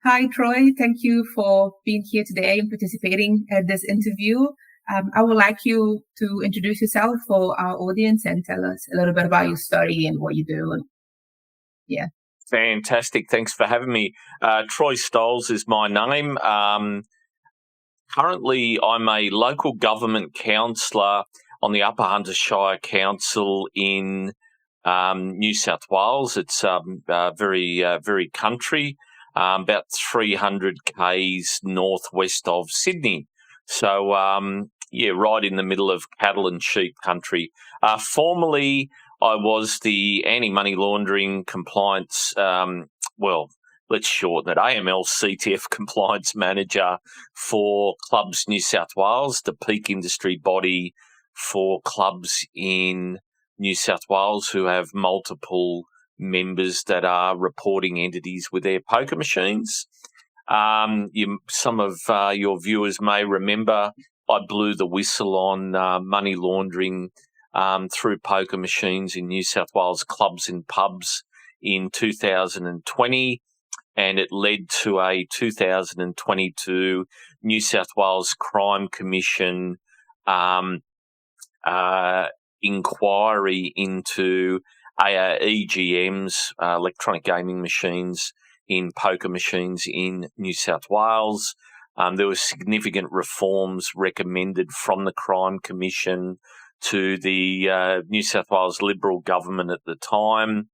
Hi, Troy. Thank you for being here today and participating at this interview. I would like you to introduce yourself for our audience and tell us a little bit about your story and what you do. And yeah. Fantastic. Thanks for having me. Troy Stolz is my name. Currently, I'm a local government councillor on the Upper Hunter Shire Council in New South Wales. It's very country, about 300 k's northwest of Sydney. So, right in the middle of cattle and sheep country. Formerly, I was the anti-money laundering compliance, let's shorten it, AML CTF compliance manager for Clubs New South Wales, the peak industry body for clubs in New South Wales who have multiple members that are reporting entities with their poker machines. Some of your viewers may remember I blew the whistle on money laundering through poker machines in New South Wales clubs and pubs in 2020, and it led to a 2022 New South Wales Crime Commission inquiry into EGMs, electronic gaming machines, in poker machines in New South Wales. There were significant reforms recommended from the Crime Commission to the New South Wales Liberal government at the time,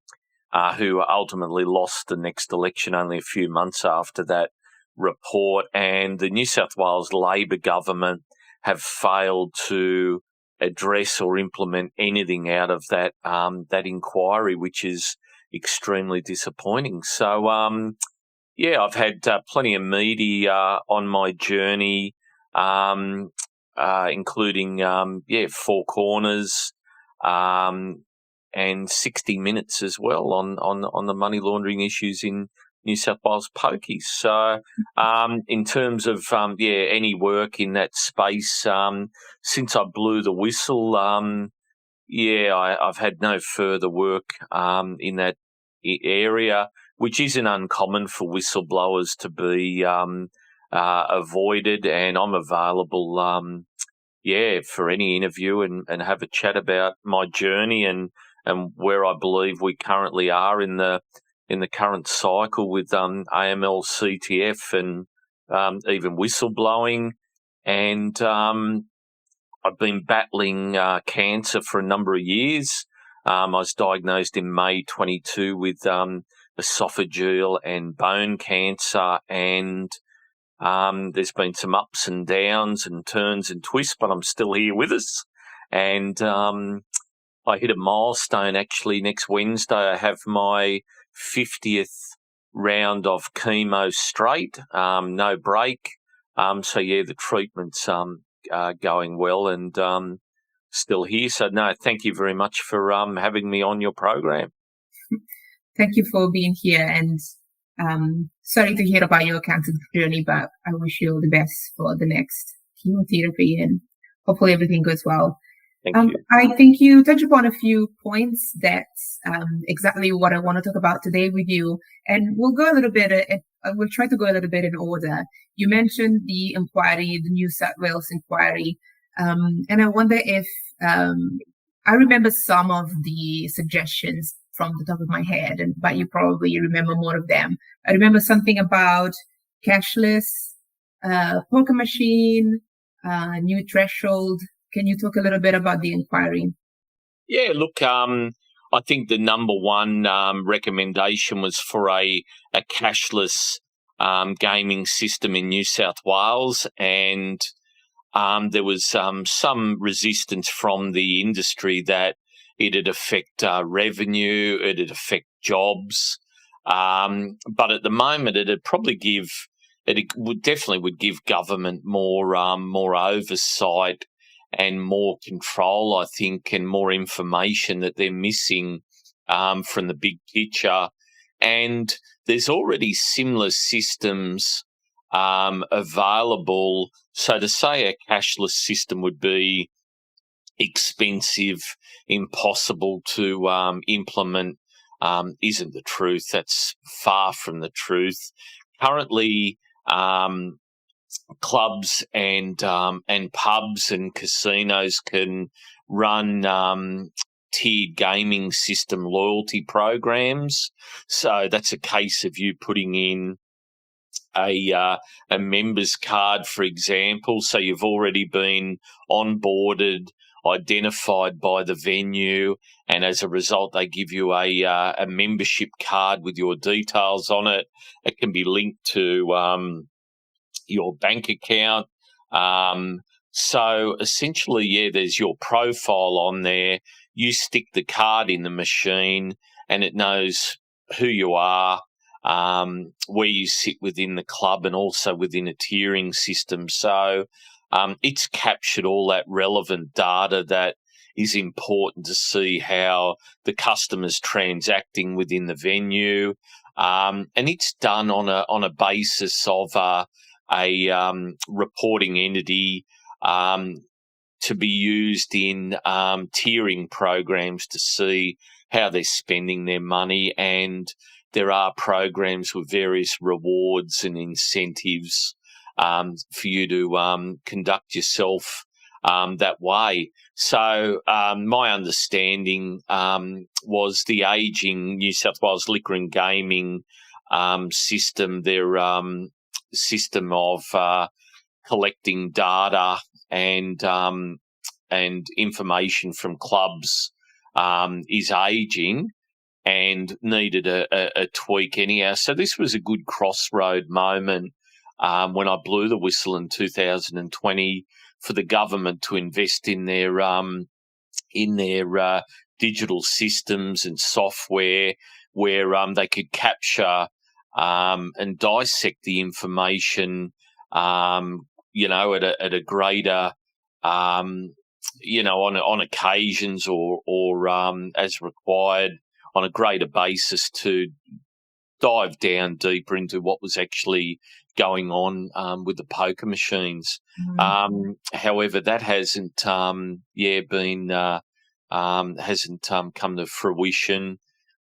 who ultimately lost the next election only a few months after that report. And the New South Wales Labor government have failed to address or implement anything out of that inquiry, which is extremely disappointing. So, I've had plenty of media on my journey, including Four Corners, and 60 Minutes as well on the money laundering issues in New South Wales pokies. So, in terms of any work in that space, since I blew the whistle, I've had no further work in that area, which isn't uncommon for whistleblowers to be avoided. And I'm available, for any interview and have a chat about my journey and where I believe we currently are in the current cycle with AML CTF and even whistleblowing. And I've been battling cancer for a number of years. I was diagnosed in May 22 with esophageal and bone cancer, and there's been some ups and downs and turns and twists, but I'm still here with us. And I hit a milestone actually next Wednesday. I have my 50th round of chemo straight, no break. The treatment's going well, and still here. So no, thank you very much for having me on your program. Thank you for being here, and sorry to hear about your cancer journey, but I wish you all the best for the next chemotherapy, and hopefully everything goes well. Thank you. I think you touched upon a few points that's exactly what I want to talk about today with you, and we'll go a little bit. We'll try to go a little bit in order. You mentioned the inquiry, the New South Wales inquiry, and I wonder if I remember some of the suggestions from the top of my head, but you probably remember more of them. I remember something about cashless, poker machine, new threshold. Can you talk a little bit about the inquiry? Yeah, look, I think the number one recommendation was for a cashless gaming system in New South Wales, and there was some resistance from the industry that it'd affect revenue, it'd affect jobs, but at the moment it'd probably definitely give government more oversight and more control, I think, and more information that they're missing from the big picture. And there's already similar systems available. So to say a cashless system would be expensive, impossible to implement, isn't the truth. That's far from the truth. currently, clubs and pubs and casinos can run tiered gaming system loyalty programs. So that's a case of you putting in a member's card, for example. So you've already been onboarded, identified by the venue, and as a result, they give you a membership card with your details on it. It can be linked to your bank account. So essentially, there's your profile on there. You stick the card in the machine and it knows who you are, where you sit within the club and also within a tiering system. So it's captured all that relevant data that is important to see how the customer's transacting within the venue. And it's done on a basis of a reporting entity to be used in tiering programs to see how they're spending their money. And there are programs with various rewards and incentives for you to conduct yourself that way. So my understanding was the ageing New South Wales Liquor and Gaming system, their system of collecting data and information from clubs is ageing and needed a tweak anyhow. So this was a good crossroad moment when I blew the whistle in 2020 for the government to invest in their digital systems and software where they could capture and dissect the information, at a greater, on occasions or as required on a greater basis to dive down deeper into what was actually going on with the poker machines. Mm-hmm. However, that hasn't come to fruition.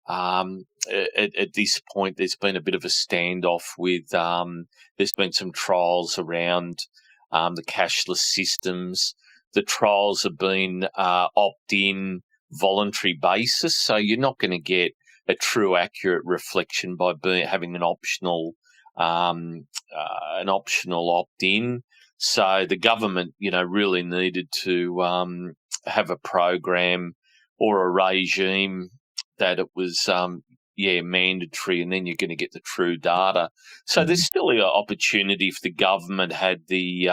At this point, there's been a bit of a standoff with. There's been some trials around the cashless systems. The trials have been opt-in, voluntary basis, so you're not going to get a true, accurate reflection by having an optional opt-in. So the government, really needed to have a program or a regime that it was mandatory, and then you're going to get the true data. So there's still an opportunity if the government had the,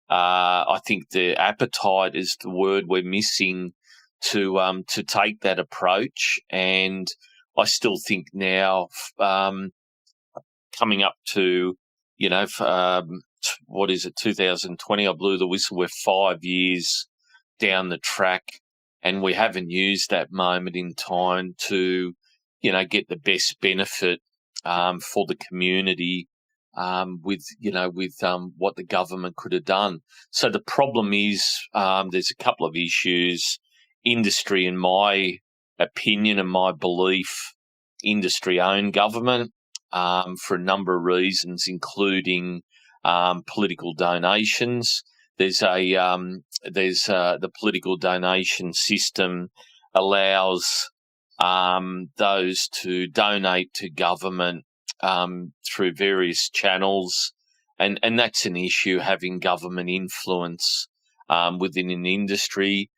I think the appetite is the word we're missing to take that approach. And I still think now, coming up to, 2020, I blew the whistle. We're 5 years down the track, and we haven't used that moment in time to, get the best benefit for the community with what the government could have done. So the problem is there's a couple of issues. Industry, in my opinion and my belief, industry-owned government for a number of reasons, including political donations. There's the political donation system allows those to donate to government through various channels, and that's an issue, having government influence within an industry.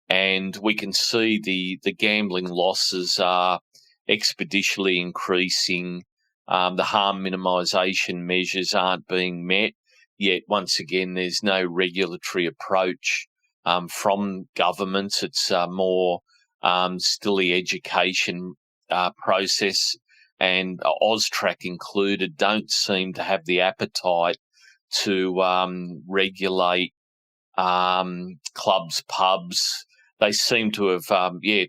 And we can see the gambling losses are exponentially increasing. The harm minimisation measures aren't being met, yet once again there's no regulatory approach from governments. It's more still the education process, and AUSTRAC included don't seem to have the appetite to regulate clubs, pubs. They seem to have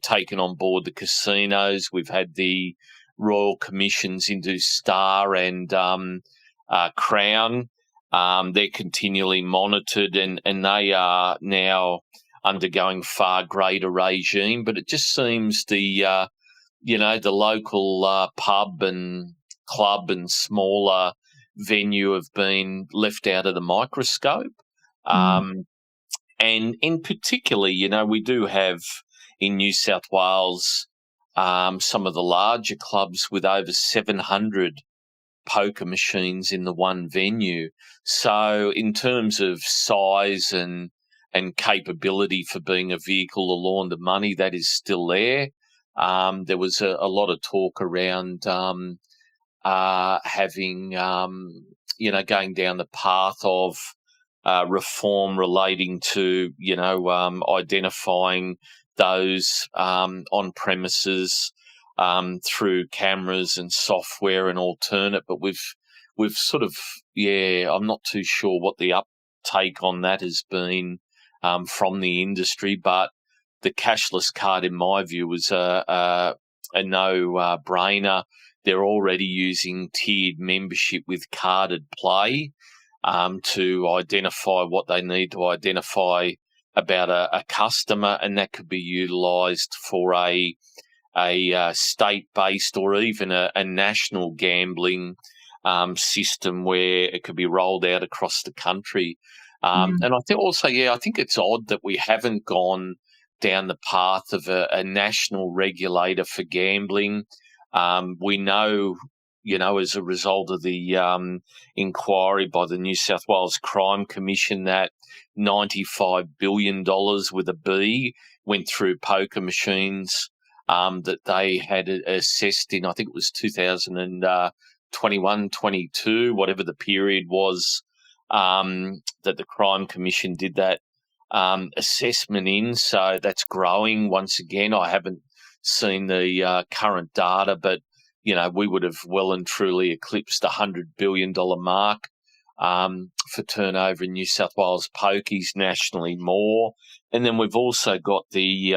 taken on board the casinos. We've had the Royal Commissions into Star and Crown. They're continually monitored, and they are now undergoing far greater regime. But it just seems the local pub and club and smaller venue have been left out of the microscope. And in particular, we do have in New South Wales some of the larger clubs with over 700 poker machines in the one venue. So in terms of size and capability for being a vehicle to launder money, that is still there. There was a lot of talk around having, going down the path of reform relating to, identifying those on premises through cameras and software and alternate. But we've sort of, I'm not too sure what the uptake on that has been from the industry, but the cashless card, in my view, was a no-brainer. They're already using tiered membership with carded play to identify what they need to identify about a customer, and that could be utilised for a state-based or even a national gambling system where it could be rolled out across the country. And I think also, I think it's odd that we haven't gone down the path of a national regulator for gambling. We know, as a result of the inquiry by the New South Wales Crime Commission, that $95 billion with a B went through poker machines that they had assessed in, I think it was 2021, 22, whatever the period was, that the Crime Commission did that assessment in. So that's growing once again. I haven't seen the current data, but, we would have well and truly eclipsed the $100 billion mark for turnover in New South Wales pokies, nationally more. And then we've also got the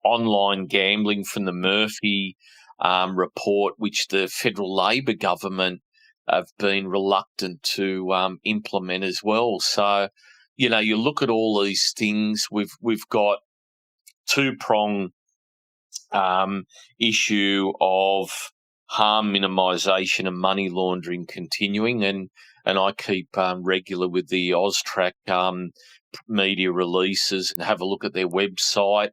online gambling from the Murphy report, which the federal Labor government have been reluctant to implement as well. So, you look at all these things, we've got two-prong issue of harm minimisation and money laundering continuing, and I keep regular with the AUSTRAC media releases and have a look at their website.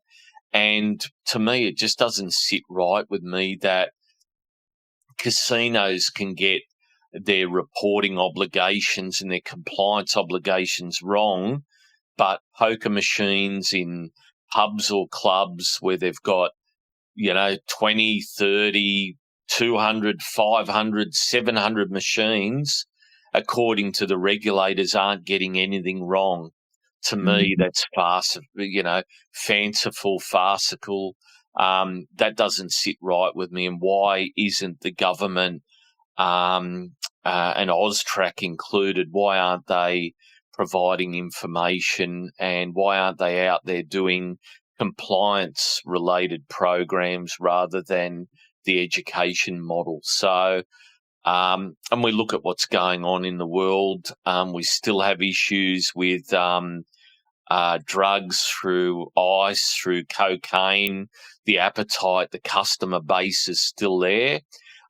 And to me, it just doesn't sit right with me that casinos can get their reporting obligations and their compliance obligations wrong, but poker machines in pubs or clubs where they've got 20, 30, 200, 500, 700 machines, according to the regulators, aren't getting anything wrong. To me, that's fanciful, farcical. That doesn't sit right with me. And why isn't the government and AUSTRAC included? Why aren't they providing information, and why aren't they out there doing compliance-related programs rather than the education model? So, and we look at what's going on in the world. We still have issues with drugs through ice, through cocaine. The appetite, the customer base is still there.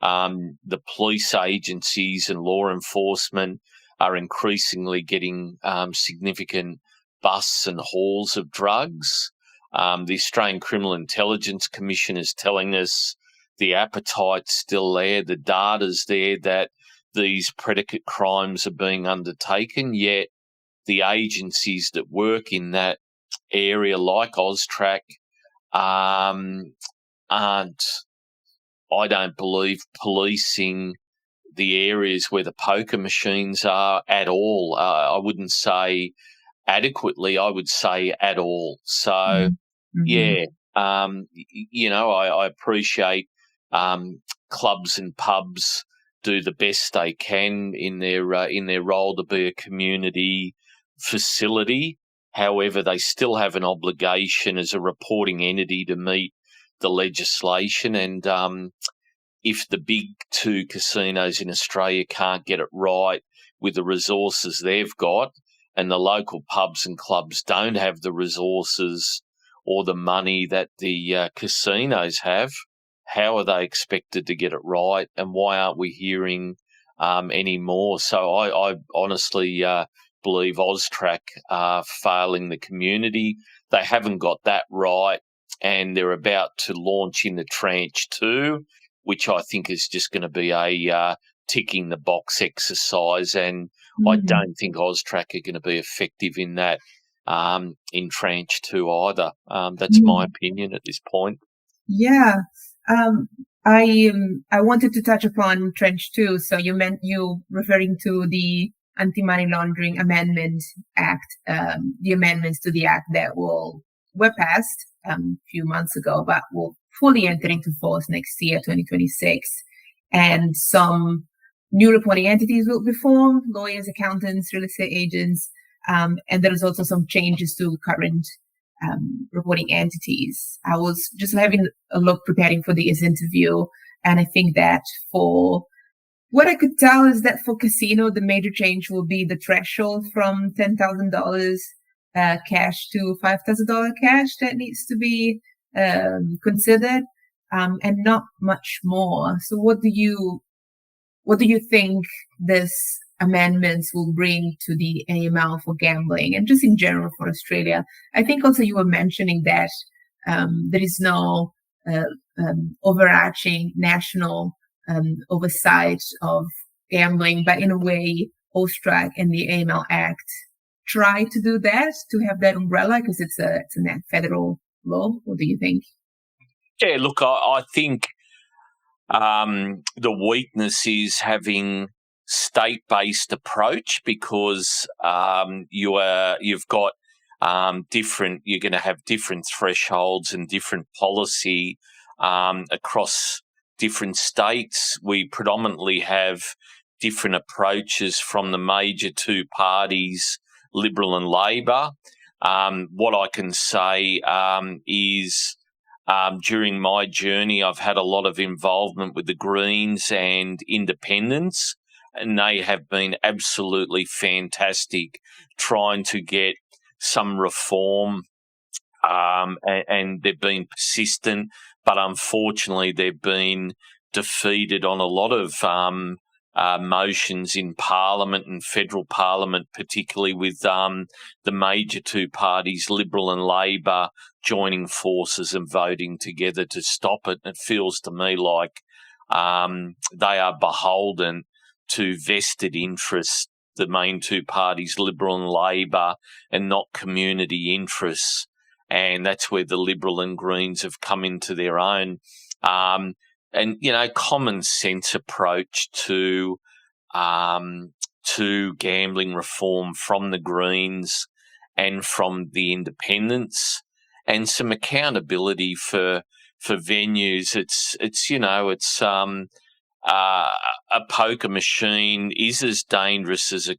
The police agencies and law enforcement are increasingly getting significant busts and hauls of drugs. The Australian Criminal Intelligence Commission is telling us the appetite's still there, the data's there that these predicate crimes are being undertaken, yet the agencies that work in that area, like AUSTRAC, aren't, I don't believe, policing the areas where the poker machines are at all. I wouldn't say adequately, I would say at all. So, I appreciate clubs and pubs do the best they can in their role to be a community facility. However, they still have an obligation as a reporting entity to meet the legislation. And if the big two casinos in Australia can't get it right with the resources they've got, and the local pubs and clubs don't have the resources or the money that the casinos have, how are they expected to get it right, and why aren't we hearing any more? So I honestly believe Austrac are failing the community. They haven't got that right, and they're about to launch into tranche 2, which I think is just going to be a ticking the box exercise, and I don't think Austrac are going to be effective in that in tranche 2 either. That's my opinion at this point. Yeah. I wanted to touch upon Trench 2. So you referring to the Anti-Money Laundering Amendment Act, the amendments to the act that were passed a few months ago, but will fully enter into force next year, 2026. And some new reporting entities will be formed: lawyers, accountants, real estate agents, and there is also some changes to current reporting entities. I was just having a look preparing for this interview, and I think that for what I could tell is that for casino, the major change will be the threshold from $10,000 cash to $5,000 cash that needs to be considered, and not much more. So what do you think this amendments will bring to the AML for gambling and just in general for Australia? I think also you were mentioning that there is no overarching national oversight of gambling, but in a way, Austrac and the AML Act try to do that, to have that umbrella, because it's a federal law. What do you think? Yeah, look, I think the weakness is having state-based approach, because you've got you're going to have different thresholds and different policy across different states. We predominantly have different approaches from the major two parties, Liberal and Labor. What I can say is during my journey, I've had a lot of involvement with the Greens and Independents, and they have been absolutely fantastic trying to get some reform, and they've been persistent, but unfortunately they've been defeated on a lot of motions in Parliament and federal Parliament, particularly with the major two parties, Liberal and Labor, joining forces and voting together to stop it. And it feels to me like they are beholden to vested interests, the main two parties, Liberal and Labor, and not community interests. And that's where the Liberal and Greens have come into their own. And, common sense approach to gambling reform from the Greens and from the Independents, and some accountability for venues. It's a poker machine is as dangerous as a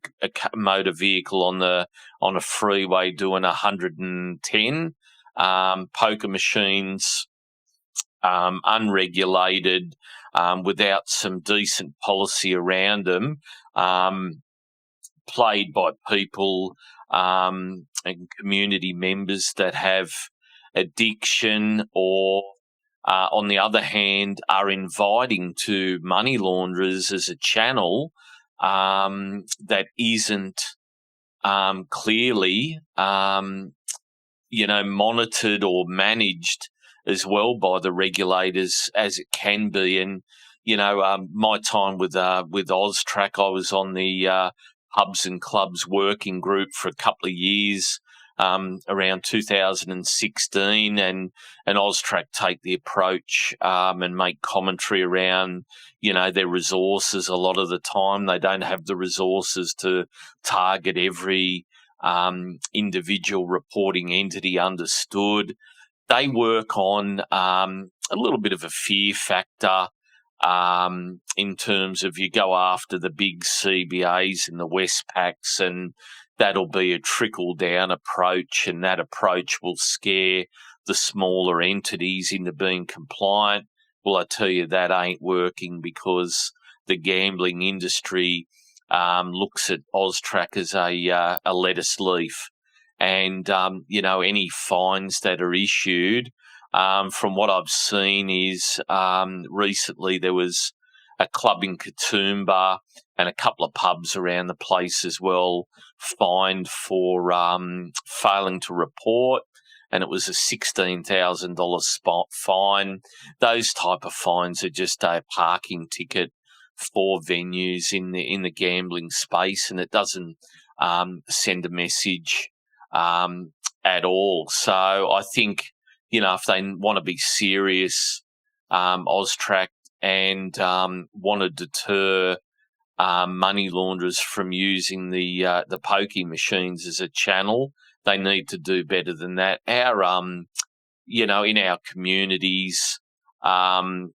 motor vehicle on a freeway doing 110. Poker machines, unregulated, without some decent policy around them, played by people and community members that have addiction, or on the other hand, are inviting to money launderers as a channel that isn't clearly, monitored or managed as well by the regulators as it can be. And, my time with Austrac, I was on the pubs and clubs working group for a couple of years, around 2016, and Austrac take the approach and make commentary around, their resources. A lot of the time they don't have the resources to target every individual reporting entity understood. They work on a little bit of a fear factor in terms of you go after the big CBAs and the Westpacs, and that'll be a trickle-down approach, and that approach will scare the smaller entities into being compliant. Well, I tell you, that ain't working, because the gambling industry looks at Austrac as a lettuce leaf. And, any fines that are issued from what I've seen is recently there was a club in Katoomba and a couple of pubs around the place as well fined for failing to report, and it was a $16,000 fine. Those type of fines are just a parking ticket for venues in the gambling space, and it doesn't send a message at all. So I think, if they want to be serious, Austrac, and want to deter money launderers from using the pokie machines as a channel, they need to do better than that. Our in our communities, the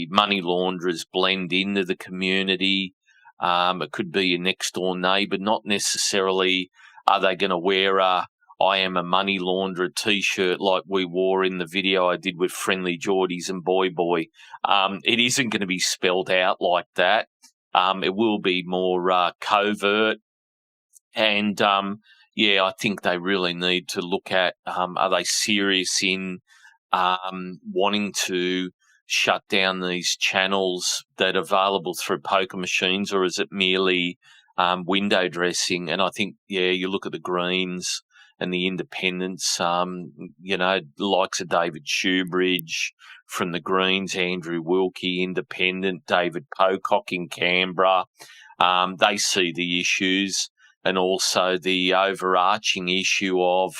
money launderers blend into the community. It could be your next door neighbour, not necessarily are they going to wear a "I am a money launderer" T-shirt like we wore in the video I did with Friendly Geordies and Boy Boy. It isn't going to be spelled out like that. It will be more covert. And, I think they really need to look at, are they serious in wanting to shut down these channels that are available through poker machines, or is it merely window dressing? And I think, you look at the Greens and the independents, the likes of David Shoebridge from the Greens, Andrew Wilkie, independent, David Pocock in Canberra. They see the issues, and also the overarching issue of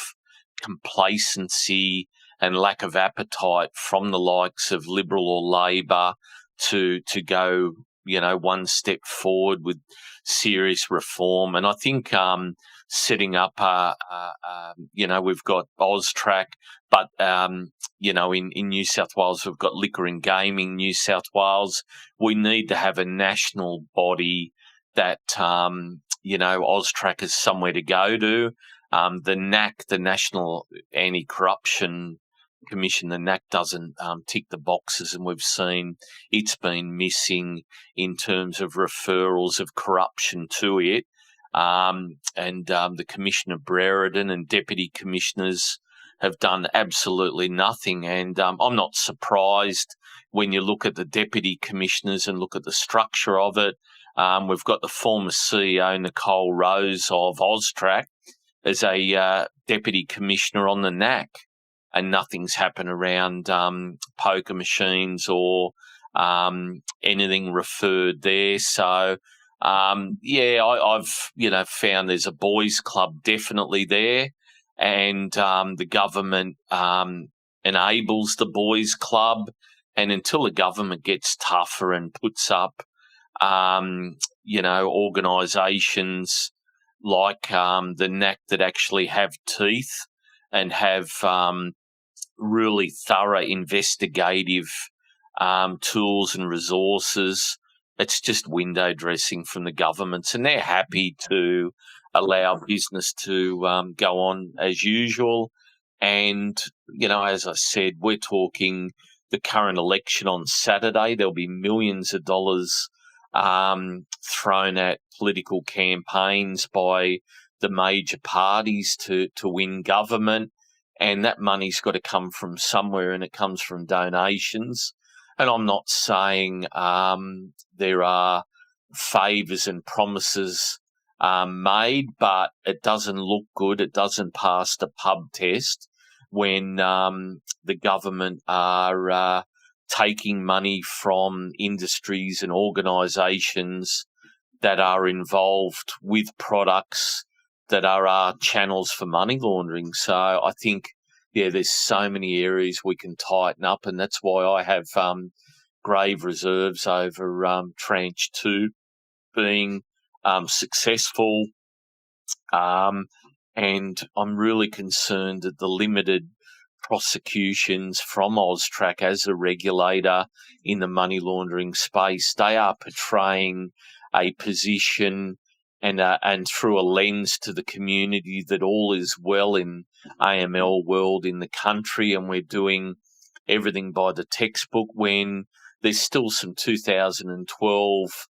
complacency and lack of appetite from the likes of Liberal or Labor to go, one step forward with serious reform. And I think setting up we've got Austrac, but in New South Wales we've got Liquor and Gaming New South Wales. We need to have a national body that Austrac is somewhere to go to. The NAC, the National Anti-Corruption Commission, the NAC doesn't tick the boxes, and we've seen it's been missing in terms of referrals of corruption to it. The Commissioner Brereton and Deputy Commissioners have done absolutely nothing. And I'm not surprised when you look at the Deputy Commissioners and look at the structure of it. We've got the former CEO, Nicole Rose of Austrac, as a Deputy Commissioner on the NAC, and nothing's happened around poker machines or anything referred there. So, I've found there's a boys' club definitely there, and the government enables the boys' club, and until the government gets tougher and puts up organisations like the NAC that actually have teeth and have really thorough investigative tools and resources, it's just window dressing from the governments, and they're happy to allow business to go on as usual. And, as I said, we're talking the current election on Saturday. There'll be millions of dollars thrown at political campaigns by the major parties to win government, and that money's got to come from somewhere, and it comes from donations. And I'm not saying there are favours and promises made, but it doesn't look good. It doesn't pass the pub test when the government are taking money from industries and organisations that are involved with products that are channels for money laundering. So I think, there's so many areas we can tighten up, and that's why I have grave reserves over Tranche 2 being successful. And I'm really concerned that the limited prosecutions from Austrac as a regulator in the money laundering space, they are portraying a position and through a lens to the community that all is well in AML world in the country, and we're doing everything by the textbook, when there's still some 2012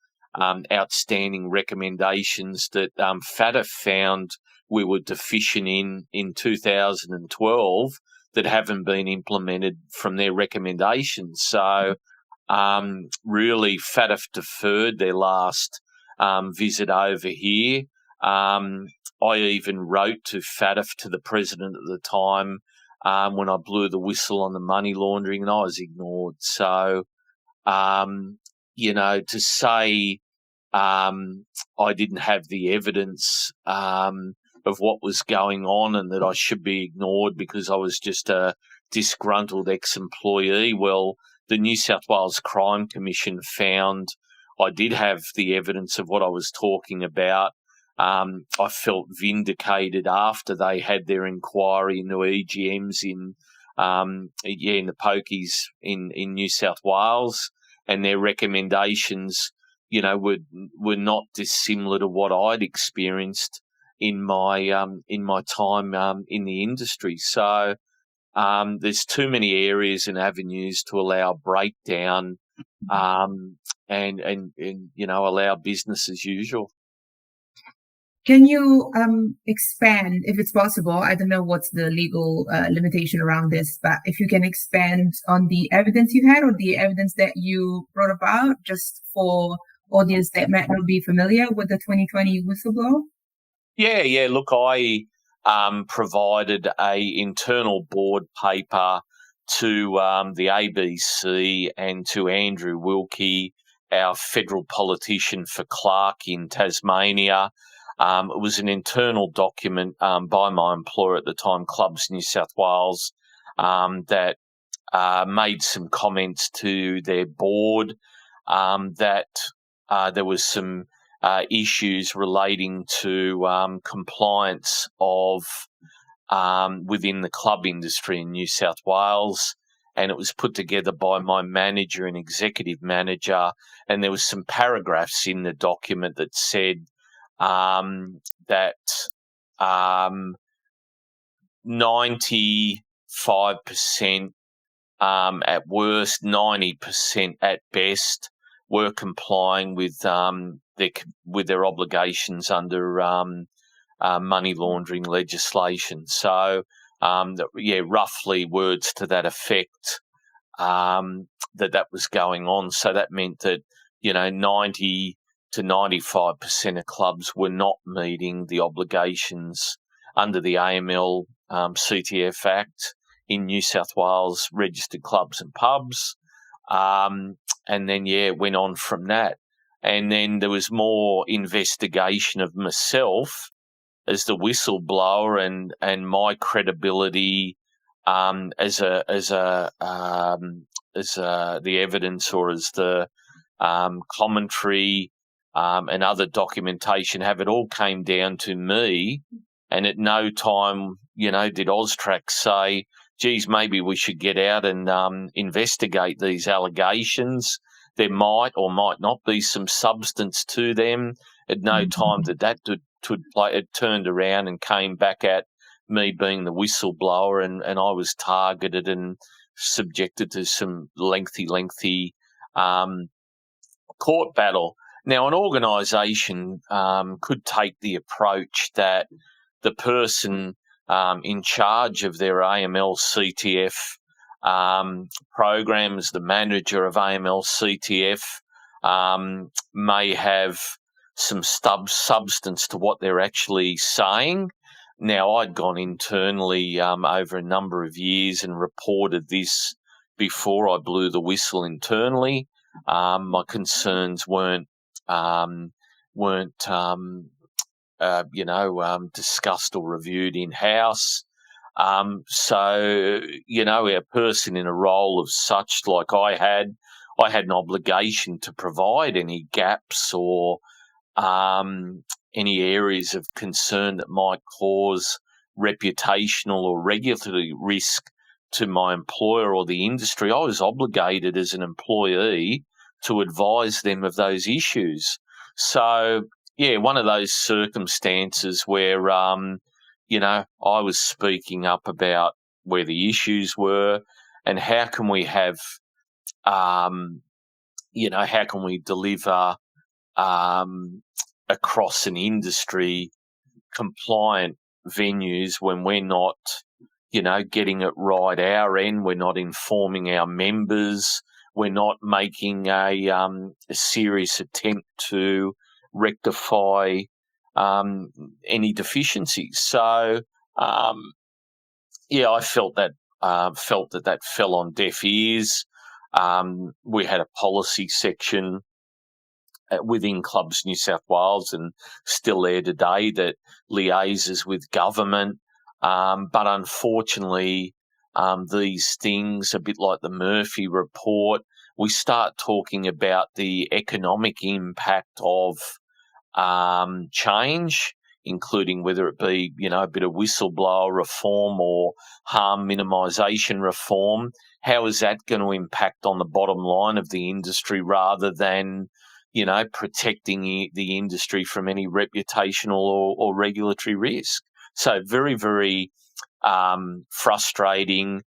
outstanding recommendations that FATF found we were deficient in 2012 that haven't been implemented from their recommendations. So really FATF deferred their last visit over here. I even wrote to FATF, to the president at the time, when I blew the whistle on the money laundering, and I was ignored. So, to say I didn't have the evidence of what was going on and that I should be ignored because I was just a disgruntled ex-employee, well, the New South Wales Crime Commission found I did have the evidence of what I was talking about. I felt vindicated after they had their inquiry into EGMs in the pokies in New South Wales, and their recommendations, were not dissimilar to what I'd experienced in my time in the industry. So there's too many areas and avenues to allow breakdown and allow business as usual. Can you expand, if it's possible? I don't know what's the legal limitation around this, but if you can expand on the evidence you had or the evidence that you brought about, just for audience that might not be familiar with the 2020 whistleblower? Yeah. Look, I provided a internal board paper to the ABC and to Andrew Wilkie, our federal politician for Clark in Tasmania. It was an internal document by my employer at the time, Clubs New South Wales, that made some comments to their board that there was some issues relating to compliance of within the club industry in New South Wales, and it was put together by my manager and executive manager, and there was some paragraphs in the document that said that 95% at worst, 90% at best were complying with their obligations under money laundering legislation. So, roughly words to that effect, that was going on. So that meant that 90 to 95% of clubs were not meeting the obligations under the AML CTF Act in New South Wales registered clubs and pubs. And then, went on from that. And then there was more investigation of myself as the whistleblower and my credibility as the evidence, or as the commentary and other documentation have it all came down to me. And at no time, did Austrac say, geez, maybe we should get out and investigate these allegations. There might or might not be some substance to them. At no time did that it turned around and came back at me being the whistleblower, and I was targeted and subjected to some lengthy court battle. Now, an organisation could take the approach that the person in charge of their AML CTF programs, the manager of AML CTF, may have some substance to what they're actually saying. Now, I'd gone internally over a number of years and reported this before I blew the whistle internally. My concerns weren't discussed or reviewed in-house. So, a person in a role of such, like I had an obligation to provide any gaps or any areas of concern that might cause reputational or regulatory risk to my employer or the industry. I was obligated as an employee to advise them of those issues. So, one of those circumstances where, I was speaking up about where the issues were and how can we have, how can we deliver across an industry compliant venues when we're not, getting it right our end. We're not informing our members. We're not making a serious attempt to rectify any deficiencies. So, I felt that fell on deaf ears. We had a policy section within Clubs New South Wales, and still there today, that liaises with government. But unfortunately, these things, a bit like the Murphy report, we start talking about the economic impact of change, including whether it be, a bit of whistleblower reform or harm minimisation reform. How is that going to impact on the bottom line of the industry, rather than, protecting the industry from any reputational or regulatory risk? So very, very frustrating.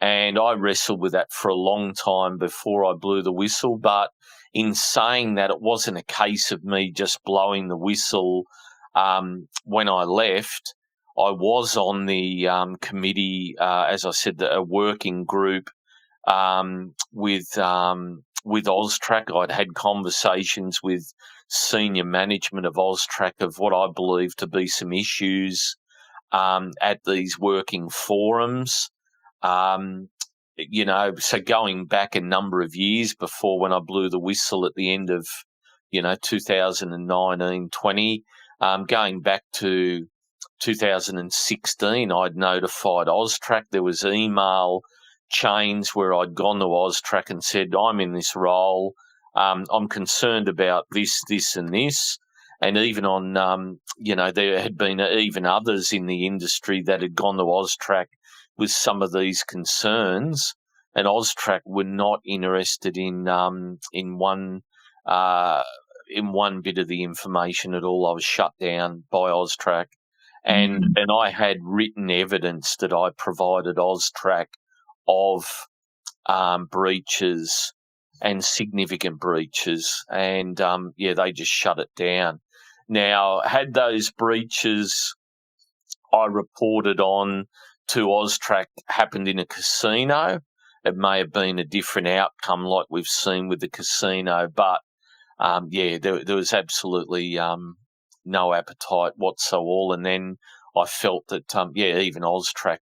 And I wrestled with that for a long time before I blew the whistle. But in saying that, it wasn't a case of me just blowing the whistle when I left. I was on the committee, as I said, a working group with AUSTRAC. I'd had conversations with senior management of AUSTRAC of what I believe to be some issues at these working forums. So going back a number of years before when I blew the whistle at the end of, 2019-20, going back to 2016, I'd notified AUSTRAC. There was email chains where I'd gone to AUSTRAC and said, I'm in this role. I'm concerned about this, this and this. And even on, there had been even others in the industry that had gone to AUSTRAC with some of these concerns, and AUSTRAC were not interested in one bit of the information at all. I was shut down by AUSTRAC, and I had written evidence that I provided AUSTRAC of breaches and significant breaches, and they just shut it down. Now, had those breaches I reported on to AUSTRAC happened in a casino, it may have been a different outcome like we've seen with the casino. But, there was absolutely no appetite whatsoever. And then I felt that, even AUSTRAC,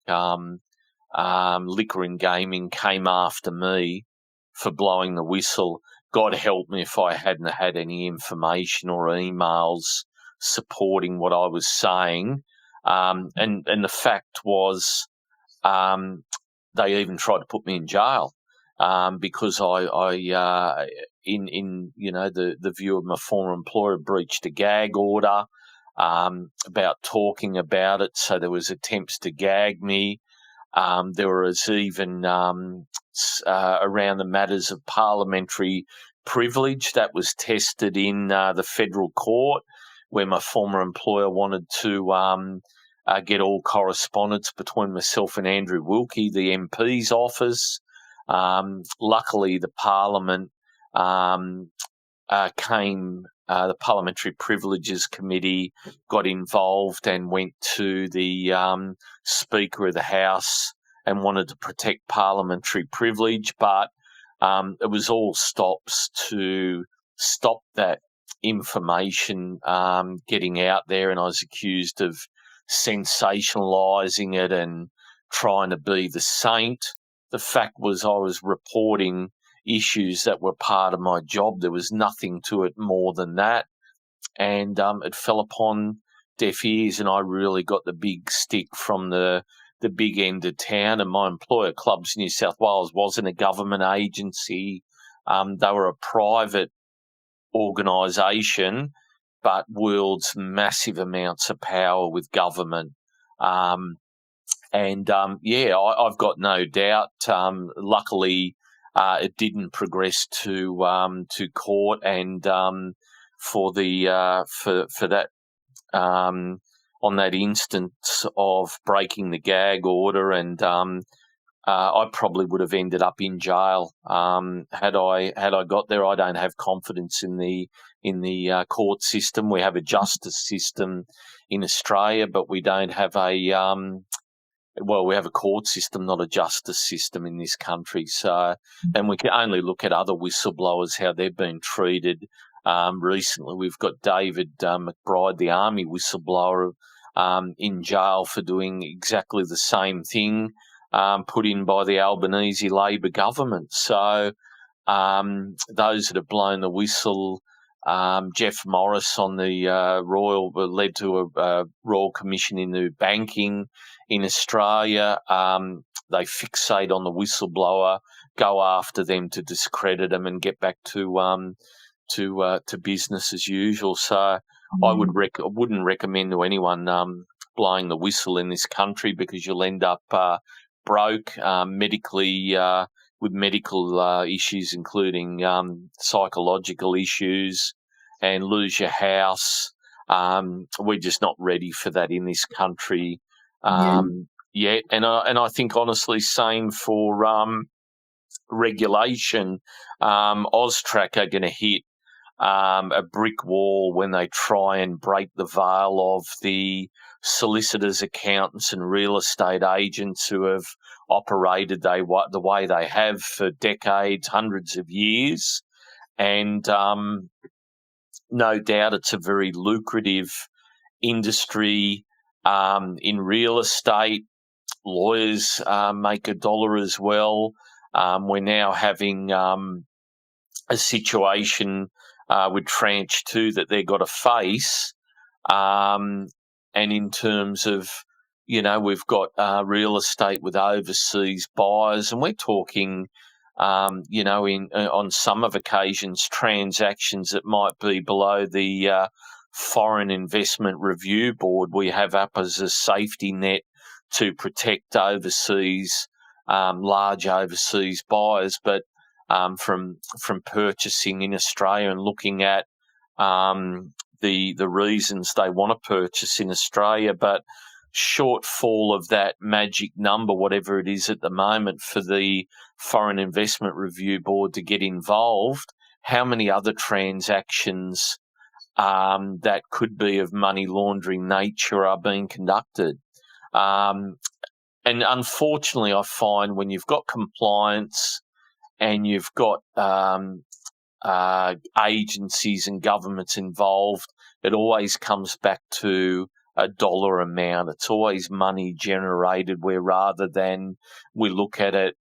Liquor and Gaming came after me for blowing the whistle. God help me if I hadn't had any information or emails supporting what I was saying. And the fact was, they even tried to put me in jail, because I in the view of my former employer, breached a gag order, about talking about it. So there was attempts to gag me. There was even around the matters of parliamentary privilege that was tested in the federal court, where my former employer wanted to get all correspondence between myself and Andrew Wilkie, the MP's office. Luckily, the Parliament the Parliamentary Privileges Committee got involved and went to the Speaker of the House and wanted to protect parliamentary privilege, but it was all stops to stop that information getting out there, and I was accused of sensationalising it and trying to be the saint. The fact was I was reporting issues that were part of my job. There was nothing to it more than that, and it fell upon deaf ears, and I really got the big stick from the big end of town. And my employer, Clubs New South Wales, wasn't a government agency. They were a private organisation, but wields massive amounts of power with government. I've got no doubt. Luckily, it didn't progress to court, and for that on that instance of breaking the gag order, and I probably would have ended up in jail had I got there. I don't have confidence in the court system. We have a justice system in Australia, but we don't have a well, we have a court system, not a justice system in this country. So, and we can only look at other whistleblowers, how they've been treated. Recently, we've got David McBride, the Army whistleblower, in jail for doing exactly the same thing, put in by the Albanese Labor government. So those that have blown the whistle, Jeff Morris on the led to a Royal Commission into banking in Australia. They fixate on the whistleblower, go after them to discredit them and get back to business as usual. So I wouldn't recommend to anyone blowing the whistle in this country, because you'll end up broke medically, with medical issues, including psychological issues, and lose your house. We're just not ready for that in this country yet. And I think, honestly, same for regulation. AUSTRAC are going to hit a brick wall when they try and break the veil of the solicitors, accountants and real estate agents who have operated the way they have for decades, hundreds of years. And no doubt it's a very lucrative industry in real estate. Lawyers make a dollar as well. We're now having a situation with Tranche 2 that they've got to face. And in terms of, we've got real estate with overseas buyers, and we're talking, on some of occasions, transactions that might be below the Foreign Investment Review Board. We have up as a safety net to protect overseas, large overseas buyers, but from purchasing in Australia and looking at the reasons they want to purchase in Australia, but shortfall of that magic number, whatever it is at the moment, for the Foreign Investment Review Board to get involved. How many other transactions that could be of money laundering nature are being conducted? And unfortunately, I find when you've got compliance and you've got agencies and governments involved, it always comes back to a dollar amount. It's always money generated, where rather than we look at it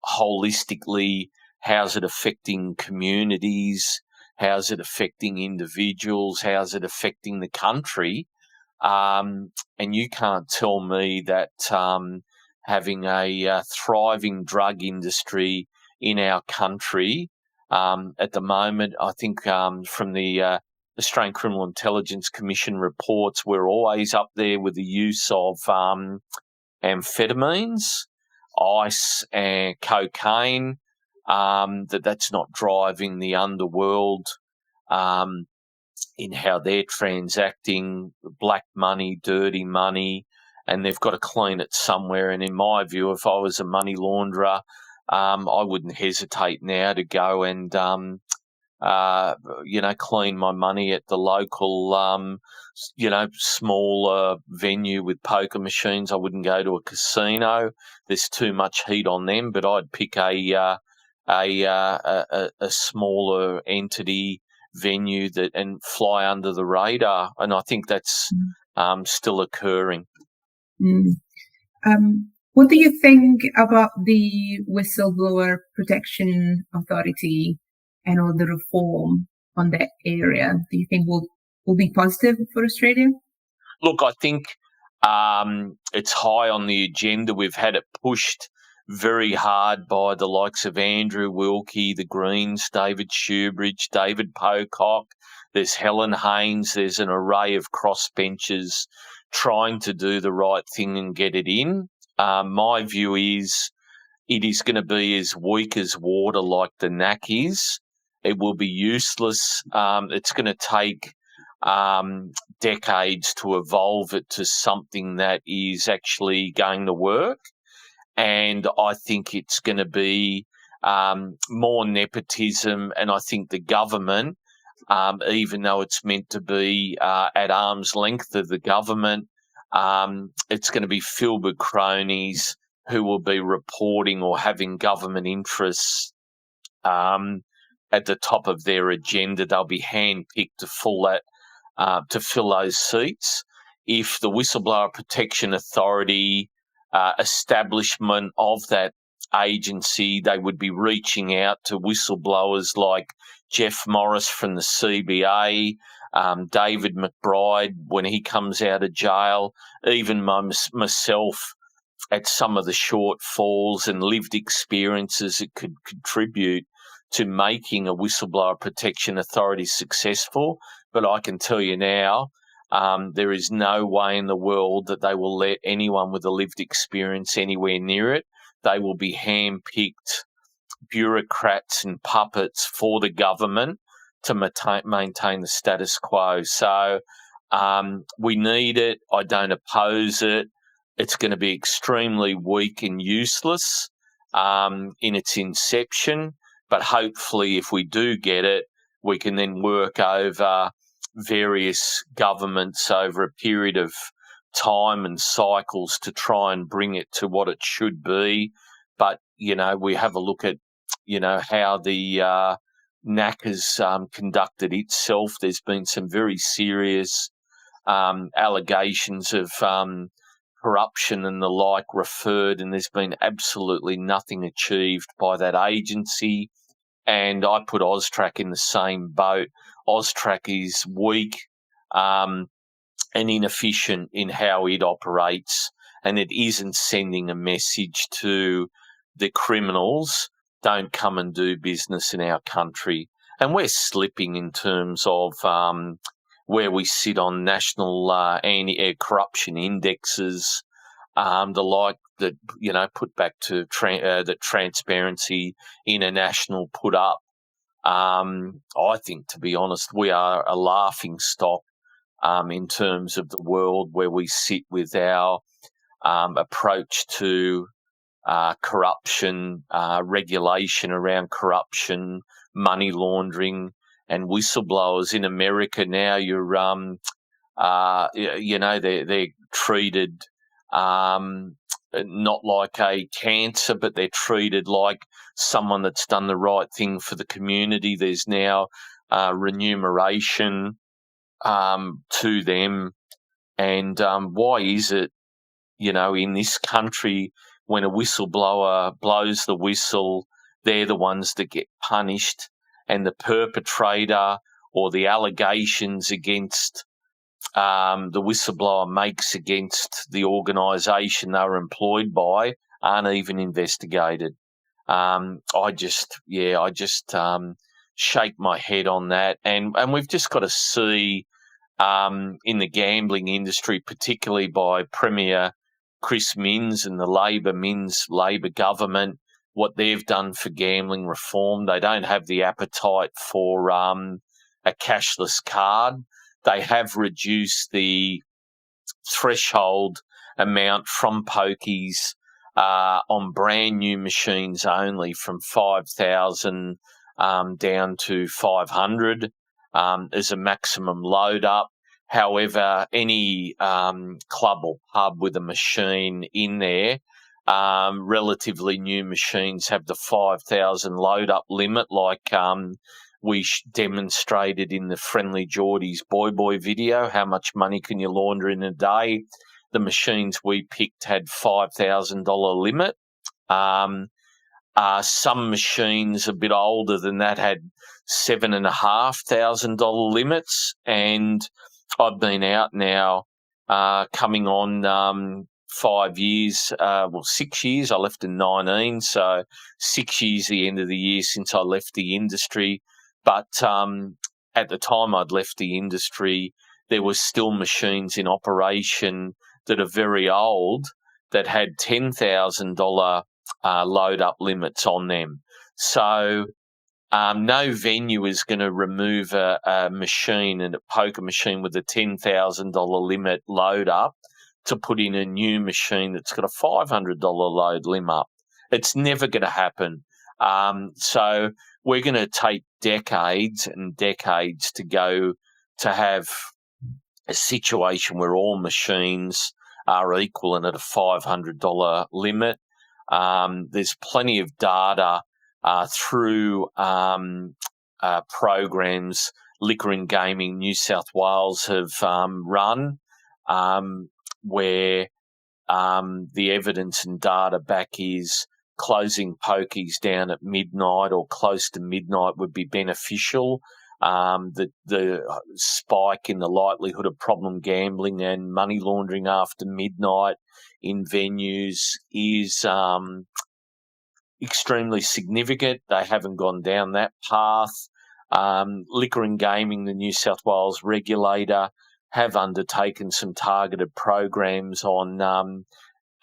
holistically, how's it affecting communities? How's it affecting individuals? How's it affecting the country? And you can't tell me that having a thriving drug industry in our country at the moment, I think from the Australian Criminal Intelligence Commission reports, we're always up there with the use of amphetamines, ice and cocaine, that's not driving the underworld in how they're transacting black money, dirty money, and they've got to clean it somewhere. And in my view, if I was a money launderer, I wouldn't hesitate now to go and, clean my money at the local, smaller venue with poker machines. I wouldn't go to a casino. There's too much heat on them, but I'd pick a smaller entity venue and fly under the radar. And I think that's still occurring. What do you think about the Whistleblower Protection Authority and all the reform on that area? Do you think will be positive for Australia? Look, I think it's high on the agenda. We've had it pushed very hard by the likes of Andrew Wilkie, the Greens, David Shoebridge, David Pocock. There's Helen Haynes. There's an array of crossbenchers trying to do the right thing and get it in. My view is it is going to be as weak as water, like the NAC is. It will be useless. It's going to take decades to evolve it to something that is actually going to work. And I think it's going to be more nepotism. And I think the government, even though it's meant to be at arm's length of the government, It's going to be filled with cronies who will be reporting or having government interests at the top of their agenda. They'll be handpicked to fill those seats. If the Whistleblower Protection Authority establishment of that agency, they would be reaching out to whistleblowers like Jeff Morris from the CBA, David McBride when he comes out of jail, even myself at some of the shortfalls and lived experiences that could contribute to making a Whistleblower Protection Authority successful. But I can tell you now, there is no way in the world that they will let anyone with a lived experience anywhere near it. They will be handpicked bureaucrats and puppets for the government to maintain the status quo. So we need it. I don't oppose it. It's going to be extremely weak and useless in its inception. But hopefully, if we do get it, we can then work over various governments over a period of time and cycles to try and bring it to what it should be. But, we have a look at, how the NAC has conducted itself. There's been some very serious allegations of corruption and the like referred, and there's been absolutely nothing achieved by that agency. And I put AUSTRAC in the same boat. AUSTRAC is weak and inefficient in how it operates, and it isn't sending a message to the criminals, don't come and do business in our country. And we're slipping in terms of where we sit on national anti-corruption indexes, the like that, put back to that Transparency International put up. I think, to be honest, we are a laughing stock in terms of the world where we sit with our approach to corruption, regulation around corruption, money laundering, and whistleblowers. In America now, they're treated not like a cancer, but they're treated like someone that's done the right thing for the community. There's now remuneration to them. And why is it, in this country, when a whistleblower blows the whistle, they're the ones that get punished, and the perpetrator or the allegations against the whistleblower makes against the organisation they were employed by aren't even investigated. I just shake my head on that, and we've just got to see in the gambling industry, particularly by Premier Chris Minns and the Labor government, what they've done for gambling reform. They don't have the appetite for a cashless card. They have reduced the threshold amount from pokies on brand new machines only from 5,000 down to 500 as a maximum load up. However, any club or pub with a machine in there, relatively new machines have the 5,000 load up limit, like we demonstrated in the Friendly Geordies Boy video. How much money can you launder in a day? The machines we picked had $5,000 limit. Some machines a bit older than that had $7,500 limits, and I've been out now coming on 5 years, 6 years. I left in 19, so 6 years the end of the year since I left the industry. But at the time I'd left the industry, there were still machines in operation that are very old that had $10,000 load-up limits on them. So no venue is going to remove a machine, and a poker machine with a $10,000 limit load-up, to put in a new machine that's got a $500 load limit. It's never going to happen. So we're going to take decades and decades to go to have a situation where all machines are equal and at a $500 limit. There's plenty of data through programs Liquor and Gaming New South Wales have run, where the evidence and data back is closing pokies down at midnight or close to midnight would be beneficial. The spike in the likelihood of problem gambling and money laundering after midnight in venues is extremely significant. They haven't gone down that path. Liquor and Gaming, the New South Wales regulator, have undertaken some targeted programs on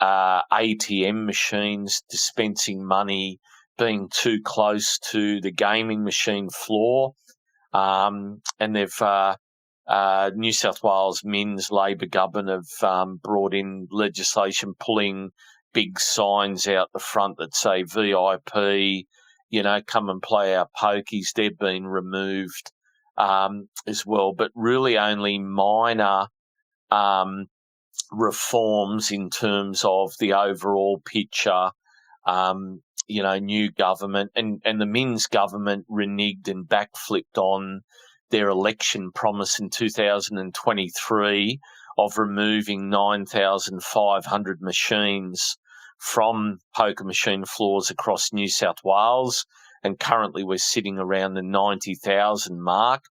ATM machines dispensing money being too close to the gaming machine floor. And they've New South Wales Min's Labor government have brought in legislation pulling big signs out the front that say VIP, come and play our pokies. They've been removed as well, but really only minor reforms in terms of the overall picture. New government and the Min's government reneged and backflipped on their election promise in 2023 of removing 9,500 machines from poker machine floors across New South Wales, and currently we're sitting around the 90,000 mark.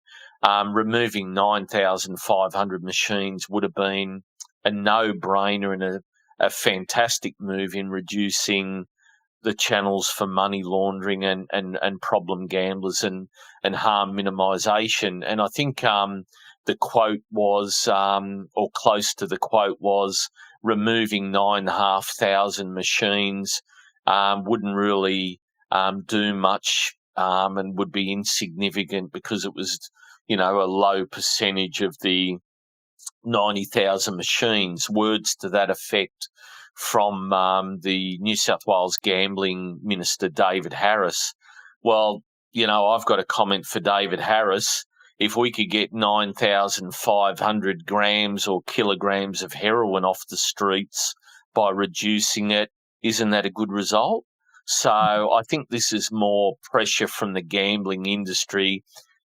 Removing 9,500 machines would have been a no-brainer and a fantastic move in reducing the channels for money laundering and problem gamblers and harm minimisation. And I think the quote was, or close to the quote was, removing 9,500 machines wouldn't really do much and would be insignificant because it was, a low percentage of the 90,000 machines. Words to that effect from the New South Wales Gambling Minister, David Harris. Well, I've got a comment for David Harris. If we could get 9,500 grams or kilograms of heroin off the streets by reducing it, isn't that a good result? So I think this is more pressure from the gambling industry,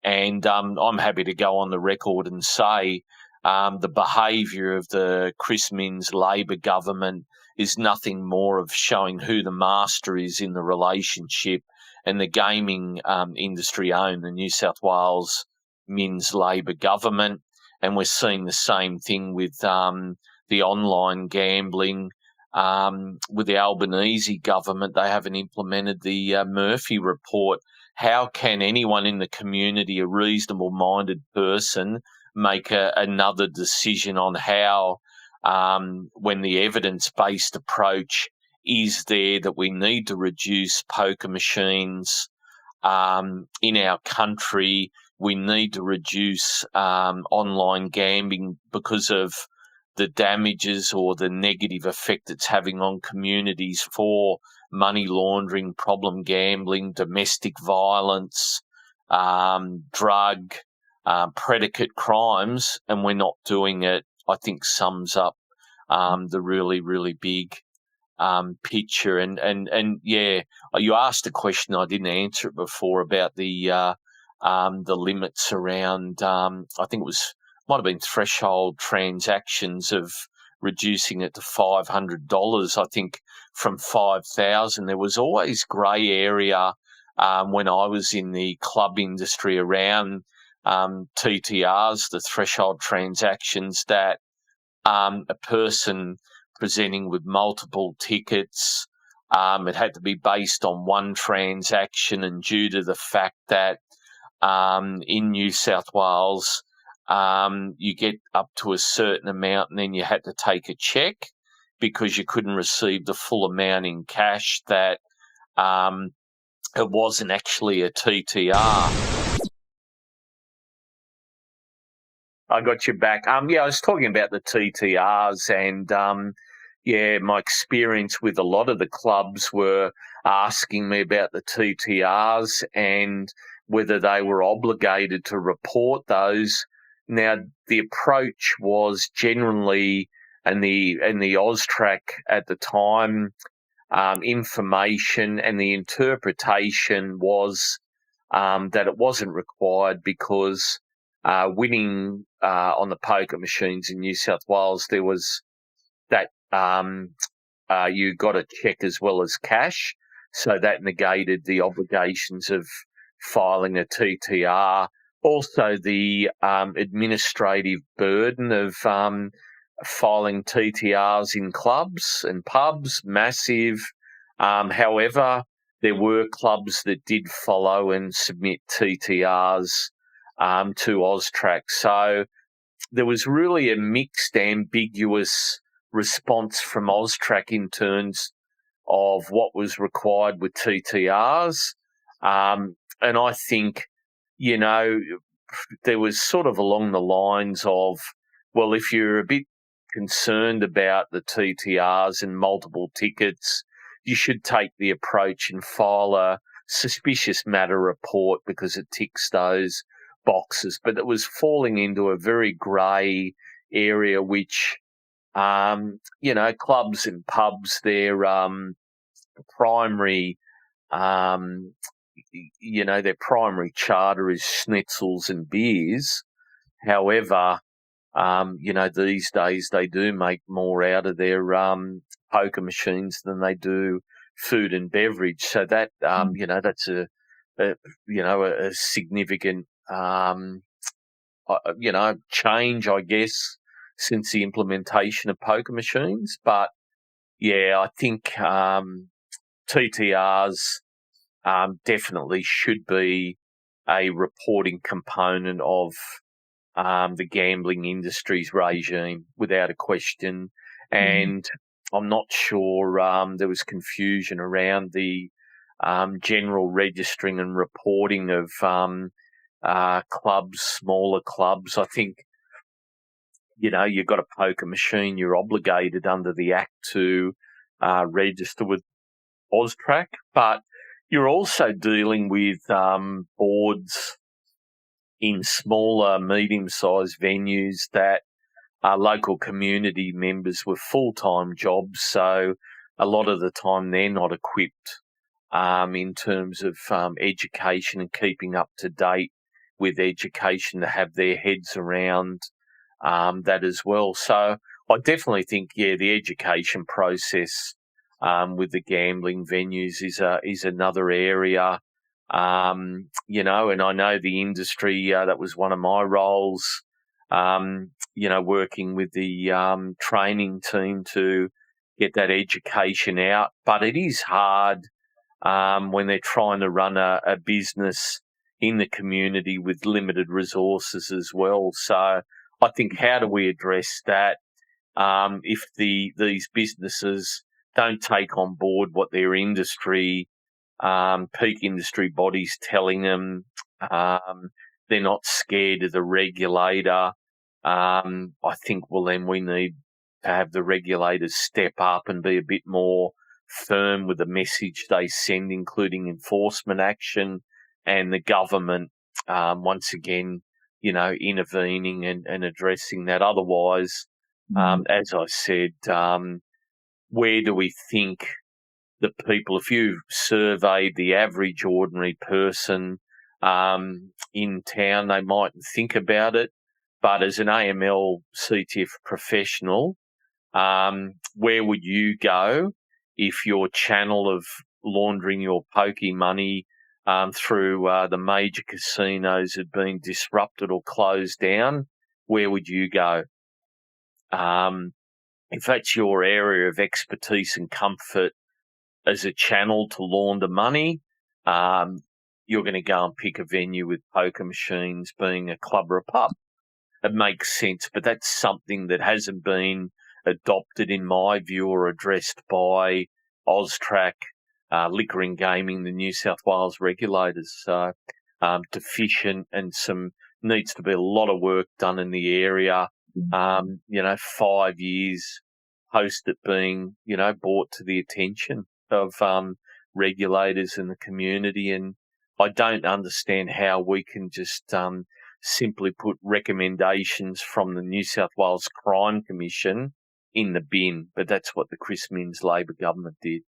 and I'm happy to go on the record and say the behaviour of the Chris Minns Labor government is nothing more of showing who the master is in the relationship, and the gaming industry own the New South Wales Minns Labor government, and we're seeing the same thing with the online gambling. With the Albanese government, they haven't implemented the Murphy report. How can anyone in the community, a reasonable-minded person, make another decision on how, when the evidence-based approach is there that we need to reduce poker machines in our country, we need to reduce online gambling because of the damages or the negative effect it's having on communities for money laundering, problem gambling, domestic violence, drug, predicate crimes, and we're not doing it, I think sums up the really, really big picture. And yeah, you asked a question, I didn't answer it before, about the limits around, I think it might have been threshold transactions of reducing it to $500. I think from 5,000, there was always grey area when I was in the club industry around TTRs, the threshold transactions, that a person presenting with multiple tickets, it had to be based on one transaction, and due to the fact that in New South Wales, you get up to a certain amount and then you had to take a check because you couldn't receive the full amount in cash, that it wasn't actually a TTR. I got you back. I was talking about the TTRs, and my experience with a lot of the clubs were asking me about the TTRs and whether they were obligated to report those. Now, the approach was generally and the Austrac at the time, information and the interpretation was that it wasn't required because winning on the poker machines in New South Wales, there was that you got a cheque as well as cash, so that negated the obligations of filing a TTR. Also, the administrative burden of filing TTRs in clubs and pubs, massive. However, there were clubs that did follow and submit TTRs to Austrac. So there was really a mixed, ambiguous response from Austrac in terms of what was required with TTRs. And I think, there was sort of along the lines of, well, if you're a bit concerned about the TTRs and multiple tickets, you should take the approach and file a suspicious matter report because it ticks those boxes. But it was falling into a very grey area, which, clubs and pubs, their primary, their primary charter is schnitzels and beers. However, these days they do make more out of their poker machines than they do food and beverage. So that, that's a significant, change, I guess, since the implementation of poker machines. But yeah, I think TTRs definitely should be a reporting component of the gambling industry's regime, without a question. And I'm not sure there was confusion around the general registering and reporting of clubs, smaller clubs. I think, you've got a poker machine, you're obligated under the Act to register with Austrac, but you're also dealing with boards in smaller, medium-sized venues that local community members with full-time jobs, so a lot of the time they're not equipped in terms of education and keeping up to date with education to have their heads around that as well. So I definitely think, the education process with the gambling venues is another area. And I know the industry, that was one of my roles, working with the training team to get that education out. But it is hard when they're trying to run a business in the community with limited resources as well. So I think, how do we address that if these businesses don't take on board what their industry, peak industry bodies telling them? They're not scared of the regulator. I think, well, then we need to have the regulators step up and be a bit more firm with the message they send, including enforcement action, and the government, once again, intervening and addressing that. Otherwise, as I said, where do we think the people, if you surveyed the average ordinary person in town, they mightn't think about it. But as an AML CTF professional, where would you go if your channel of laundering your pokey money through the major casinos had been disrupted or closed down? Where would you go? If that's your area of expertise and comfort as a channel to launder money, you're going to go and pick a venue with poker machines, being a club or a pub. It makes sense, but that's something that hasn't been adopted, in my view, or addressed by Austrac, Liquor and Gaming, the New South Wales regulators. So deficient, and needs to be a lot of work done in the area. 5 years post it being, brought to the attention of regulators in the community. And I don't understand how we can just simply put recommendations from the New South Wales Crime Commission in the bin. But that's what the Chris Minns Labor government did.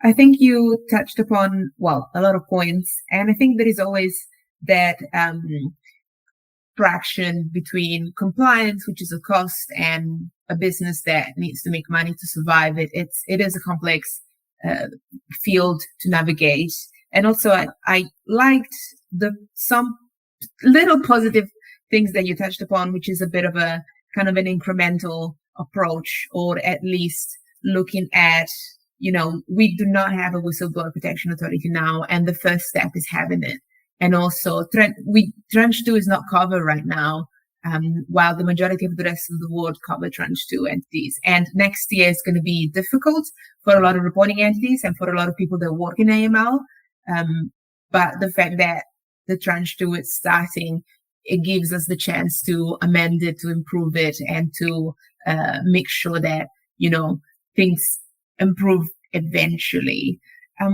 I think you touched upon, well, a lot of points. And I think there is always that fraction between compliance, which is a cost, and a business that needs to make money to survive. It is a complex field to navigate. And also, I liked some little positive things that you touched upon, which is a bit of a kind of an incremental approach, or at least looking at, we do not have a whistleblower protection authority now, and the first step is having it. And also, Tranche 2 is not covered right now, while the majority of the rest of the world cover Tranche 2 entities. And next year is going to be difficult for a lot of reporting entities and for a lot of people that work in AML. But the fact that the Tranche 2 is starting, it gives us the chance to amend it, to improve it, and to make sure that, things improve eventually.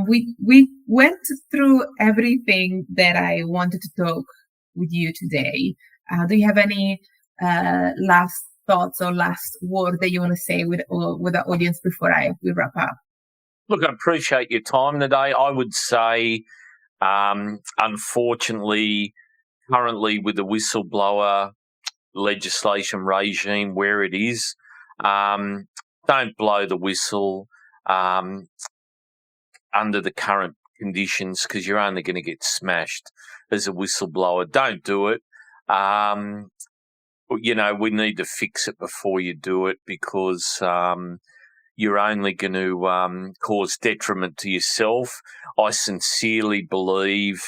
We went through everything that I wanted to talk with you today. Do you have any last thoughts or last word that you want to say with the audience before we wrap up? Look, I appreciate your time today. I would say, unfortunately, currently with the whistleblower legislation regime where it is, don't blow the whistle under the current conditions, because you're only going to get smashed as a whistleblower. Don't do it. We need to fix it before you do it, because you're only going to cause detriment to yourself. I sincerely believe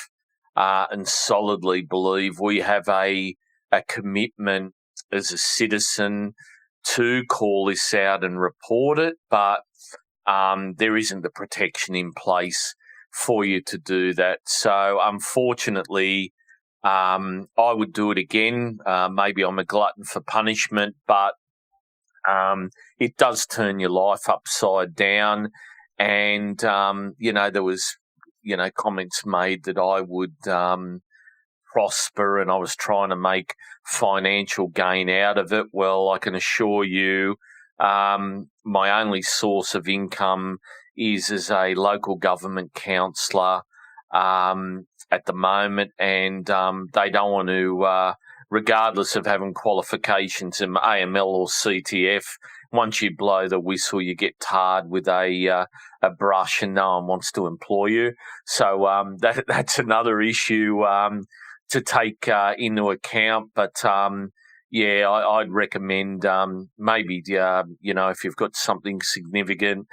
and solidly believe we have a commitment as a citizen to call this out and report it, but there isn't the protection in place for you to do that. So unfortunately, I would do it again. Maybe I'm a glutton for punishment, but it does turn your life upside down. And, there was, comments made that I would prosper and I was trying to make financial gain out of it. Well, I can assure you, my only source of income is as a local government councillor at the moment, and they don't want to, regardless of having qualifications in AML or CTF, once you blow the whistle, you get tarred with a brush, and no one wants to employ you. So that's another issue to take into account. But I'd recommend maybe if you've got something significant,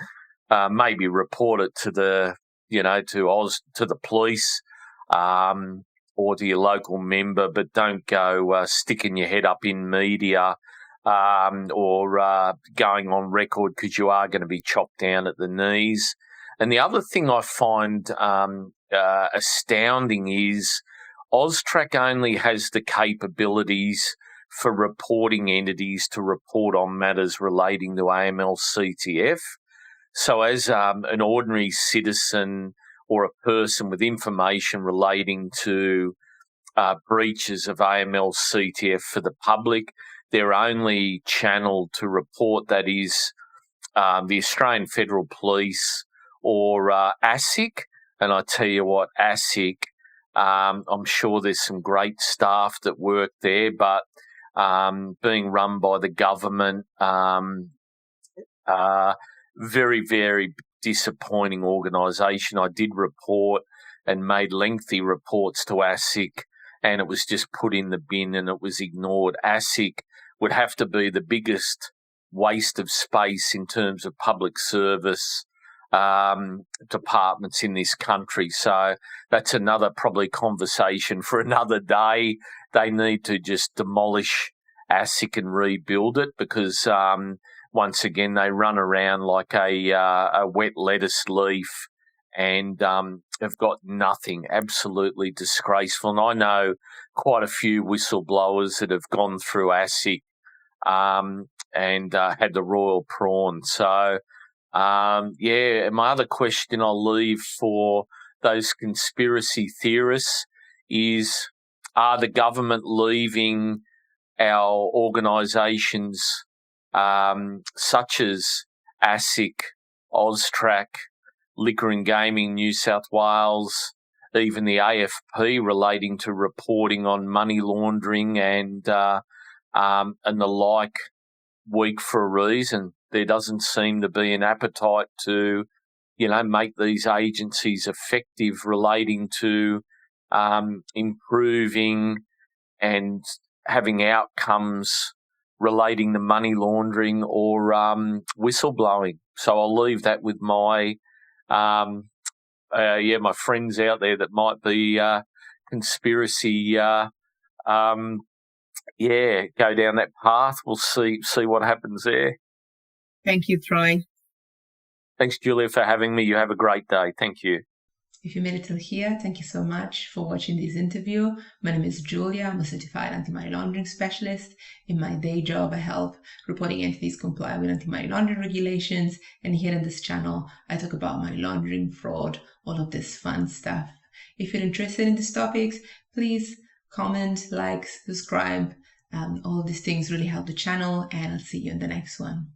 maybe report it to the to the police or to your local member, but don't go sticking your head up in media or going on record, because you are going to be chopped down at the knees. And the other thing I find astounding is AUSTRAC only has the capabilities for reporting entities to report on matters relating to AML CTF. So as an ordinary citizen or a person with information relating to breaches of AML CTF for the public, their only channel to report that is the Australian Federal Police or ASIC. And I tell you what, ASIC, I'm sure there's some great staff that work there, but being run by the government, very, very disappointing organisation. I did report and made lengthy reports to ASIC, and it was just put in the bin and it was ignored. ASIC would have to be the biggest waste of space in terms of public service departments in this country. So that's another probably conversation for another day. They need to just demolish ASIC and rebuild it, because once again they run around like a wet lettuce leaf and have got nothing. Absolutely disgraceful. And I know quite a few whistleblowers that have gone through ASIC and had the royal prawn. So my other question I'll leave for those conspiracy theorists is, are the government leaving our organisations such as ASIC, AUSTRAC, Liquor and Gaming New South Wales, even the AFP relating to reporting on money laundering and the like, weak for a reason. There doesn't seem to be an appetite to, make these agencies effective relating to improving and having outcomes relating to money laundering or whistleblowing. So I'll leave that with my my friends out there that might be conspiracy. Go down that path. We'll see what happens there. Thank you, Troy. Thanks, Julia, for having me. You have a great day. Thank you. If you made it till here, thank you so much for watching this interview. My name is Julia. I'm a certified anti-money laundering specialist. In my day job, I help reporting entities comply with anti-money laundering regulations. And here in this channel, I talk about money laundering, fraud, all of this fun stuff. If you're interested in these topics, please comment, like, subscribe. All of these things really help the channel, and I'll see you in the next one.